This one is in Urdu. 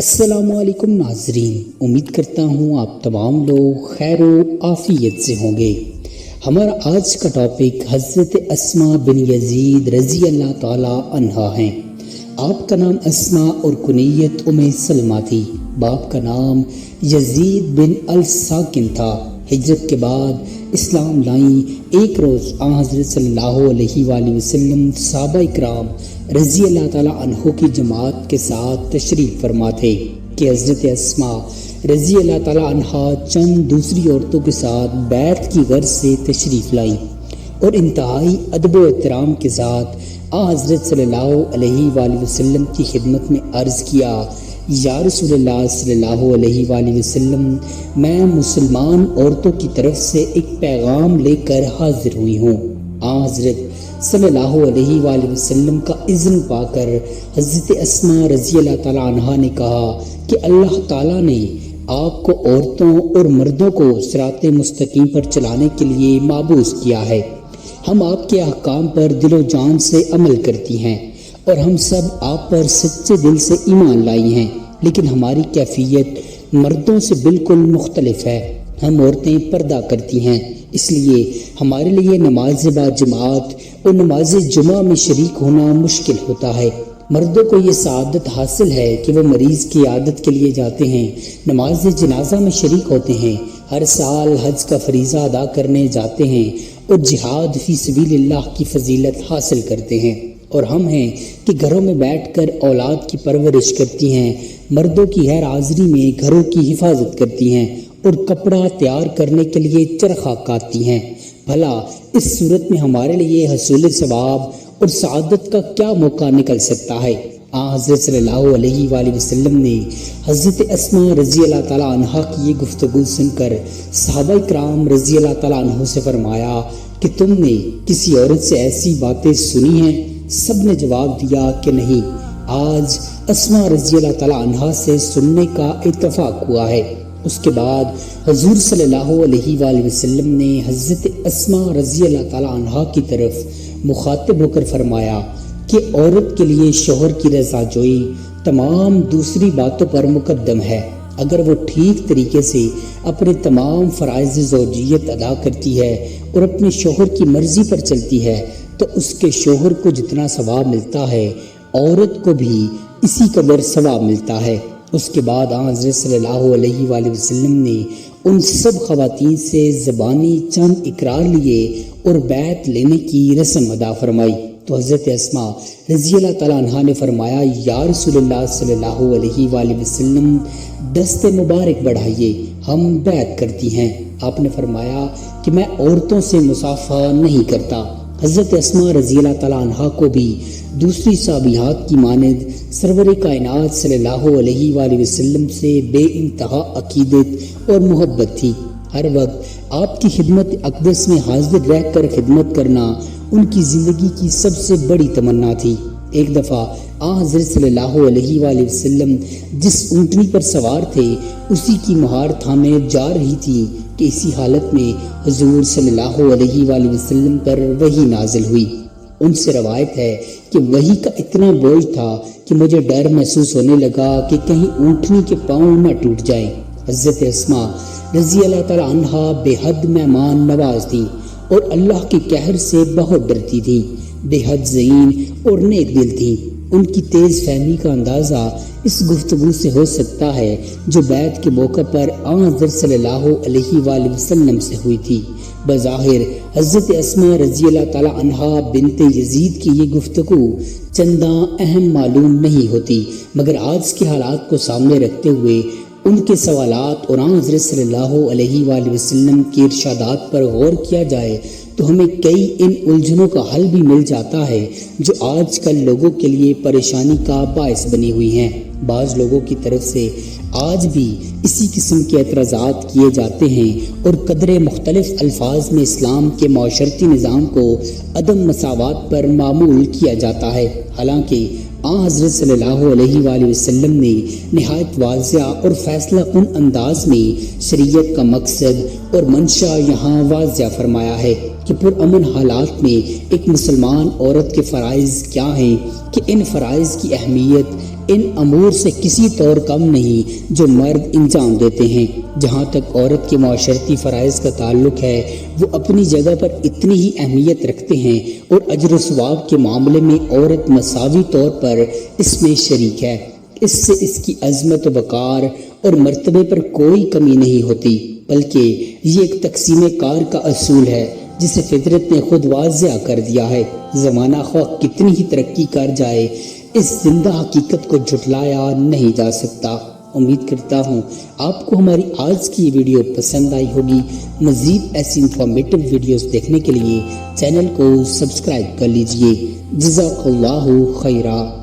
السلام علیکم ناظرین، امید کرتا ہوں آپ تمام لوگ خیر و عافیت سے ہوں گے۔ ہمارا آج کا ٹاپک حضرت اسماء بن یزید رضی اللہ تعالی عنہا ہیں۔ آپ کا نام اسماء اور کنیت سلمہ تھی۔ باپ کا نام یزید بن الساکن تھا۔ ہجرت کے بعد اسلام لائیں۔ ایک روز حضرت صلی اللہ علیہ وآلہ وسلم صحابہ اکرام رضی اللہ تعالیٰ عنہ کی جماعت کے ساتھ تشریف فرما تھے کہ حضرت اسماء رضی اللہ تعالیٰ عنہ چند دوسری عورتوں کے ساتھ بیعت کی غرض سے تشریف لائیں اور انتہائی ادب و احترام کے ساتھ حضرت صلی اللہ علیہ وآلہ وسلم کی خدمت میں عرض کیا، یا رسول اللہ صلی اللہ علیہ وآلہ وسلم، میں مسلمان عورتوں کی طرف سے ایک پیغام لے کر حاضر ہوئی ہوں۔ حضرت صلی اللہ علیہ وآلہ وسلم کا اذن پا کر حضرت اسماء رضی اللہ تعالیٰ عنہا نے کہا کہ اللہ تعالیٰ نے آپ کو عورتوں اور مردوں کو صراط مستقیم پر چلانے کے لیے مابعوث کیا ہے۔ ہم آپ کے احکام پر دل و جان سے عمل کرتی ہیں اور ہم سب آپ پر سچے دل سے ایمان لائی ہیں، لیکن ہماری کیفیت مردوں سے بالکل مختلف ہے۔ ہم عورتیں پردہ کرتی ہیں، اس لیے ہمارے لیے نماز با جماعت اور نماز جمعہ میں شریک ہونا مشکل ہوتا ہے۔ مردوں کو یہ سعادت حاصل ہے کہ وہ مریض کی عیادت کے لیے جاتے ہیں، نماز جنازہ میں شریک ہوتے ہیں، ہر سال حج کا فریضہ ادا کرنے جاتے ہیں اور جہاد فی سبیل اللہ کی فضیلت حاصل کرتے ہیں، اور ہم ہیں کہ گھروں میں بیٹھ کر اولاد کی پرورش کرتی ہیں، مردوں کی غیر حاضری میں گھروں کی حفاظت کرتی ہیں اور کپڑا تیار کرنے کے لیے چرخہ کاٹتی ہیں۔ بھلا اس صورت میں ہمارے لیے حصول ثواب اور سعادت کا کیا موقع نکل سکتا ہے؟ حضرت صلی اللہ علیہ وآلہ وسلم نے حضرت اسماء رضی اللہ تعالیٰ عنہا کی یہ گفتگو سن کر صحابہ کرام رضی اللہ تعالیٰ عنہ سے فرمایا کہ تم نے کسی عورت سے ایسی باتیں سنی ہیں؟ سب نے جواب دیا کہ نہیں۔ آج اسماء رضی اللہ تعالیٰ عنہا سے سننے کا اتفاق ہوا ہے۔ اس کے بعد حضور صلی اللہ علیہ وآلہ وسلم نے حضرت اسماء رضی اللہ تعالیٰ عنہا کی طرف مخاطب ہو کر فرمایا کہ عورت کے لیے شوہر کی رضا جوئی تمام دوسری باتوں پر مقدم ہے۔ اگر وہ ٹھیک طریقے سے اپنے تمام فرائض زوجیت ادا کرتی ہے اور اپنے شوہر کی مرضی پر چلتی ہے تو اس کے شوہر کو جتنا ثواب ملتا ہے عورت کو بھی اسی قدر ثواب ملتا ہے۔ اس کے بعد حضرت صلی اللہ علیہ وآلہ وسلم نے ان سب خواتین سے زبانی چند اقرار لیے اور بیعت لینے کی رسم ادا فرمائی تو حضرت اسماء رضی اللہ تعالیٰ عنہا نے فرمایا، یا رسول اللہ صلی اللہ علیہ وآلہ وسلم، دست مبارک بڑھائیے، ہم بیعت کرتی ہیں۔ آپ نے فرمایا کہ میں عورتوں سے مصافحہ نہیں کرتا۔ حضرت اسماء رضی اللہ تعالیٰ عنہا کو بھی دوسری صحابیات کی مانند سرور کائنات صلی اللہ علیہ وآلہ وسلم سے بے انتہا عقیدت اور محبت تھی۔ ہر وقت آپ کی خدمت اقدس میں حاضر رہ کر خدمت کرنا ان کی زندگی کی سب سے بڑی تمنا تھی۔ ایک دفعہ حضرت صلی اللہ علیہ وآلہ وسلم جس اونٹنی پر سوار تھے اسی کی مہار تھامے جا رہی تھی کہ اسی حالت میں حضور صلی اللہ علیہ وآلہ وسلم پر وحی نازل ہوئی۔ ان سے روایت ہے کہ وحی کا اتنا بوجھ تھا کہ مجھے ڈر محسوس ہونے لگا کہ کہیں اونٹنی کے پاؤں نہ ٹوٹ جائیں۔ حضرت اسماء رضی اللہ تعالیٰ عنہا بے حد مہمان نواز تھیں اور اللہ کے قہر سے بہت ڈرتی تھیں، بے حد ذہین اور نیک دل تھیں۔ ان کی تیز فہمی کا اندازہ اس گفتگو سے ہو سکتا ہے جو بیعت کے موقع پر حضرت صلی اللہ علیہ وآلہ وسلم سے ہوئی تھی۔ بظاہر حضرت اسماء رضی اللہ تعالیٰ عنہا بنت یزید کی یہ گفتگو چنداں اہم معلوم نہیں ہوتی، مگر آج کے حالات کو سامنے رکھتے ہوئے ان کے سوالات اور حضرت صلی اللہ علیہ وآلہ وسلم کے ارشادات پر غور کیا جائے تو ہمیں کئی ان الجھنوں کا حل بھی مل جاتا ہے جو آج کل لوگوں کے لیے پریشانی کا باعث بنی ہوئی ہیں۔ بعض لوگوں کی طرف سے آج بھی اسی قسم کے اعتراضات کیے جاتے ہیں اور قدرے مختلف الفاظ میں اسلام کے معاشرتی نظام کو عدم مساوات پر معمول کیا جاتا ہے، حالانکہ حضرت صلی اللہ علیہ وآلہ وسلم نے نہایت واضح اور فیصلہ کن انداز میں شریعت کا مقصد اور منشا یہاں واضح فرمایا ہے کہ پرامن حالات میں ایک مسلمان عورت کے فرائض کیا ہیں، کہ ان فرائض کی اہمیت ان امور سے کسی طور کم نہیں جو مرد انجام دیتے ہیں۔ جہاں تک عورت کے معاشرتی فرائض کا تعلق ہے وہ اپنی جگہ پر اتنی ہی اہمیت رکھتے ہیں اور اجر و ثواب کے معاملے میں عورت مساوی طور پر اس میں شریک ہے۔ اس سے اس کی عظمت و وقار اور مرتبے پر کوئی کمی نہیں ہوتی، بلکہ یہ ایک تقسیم کار کا اصول ہے جسے فطرت نے خود واضح کر دیا ہے۔ زمانہ خواہ کتنی ہی ترقی کر جائے اس زندہ حقیقت کو جھٹلایا نہیں جا سکتا۔ امید کرتا ہوں آپ کو ہماری آج کی یہ ویڈیو پسند آئی ہوگی۔ مزید ایسی انفارمیٹو ویڈیوز دیکھنے کے لیے چینل کو سبسکرائب کر لیجئے۔ جزاک اللہ خیرہ۔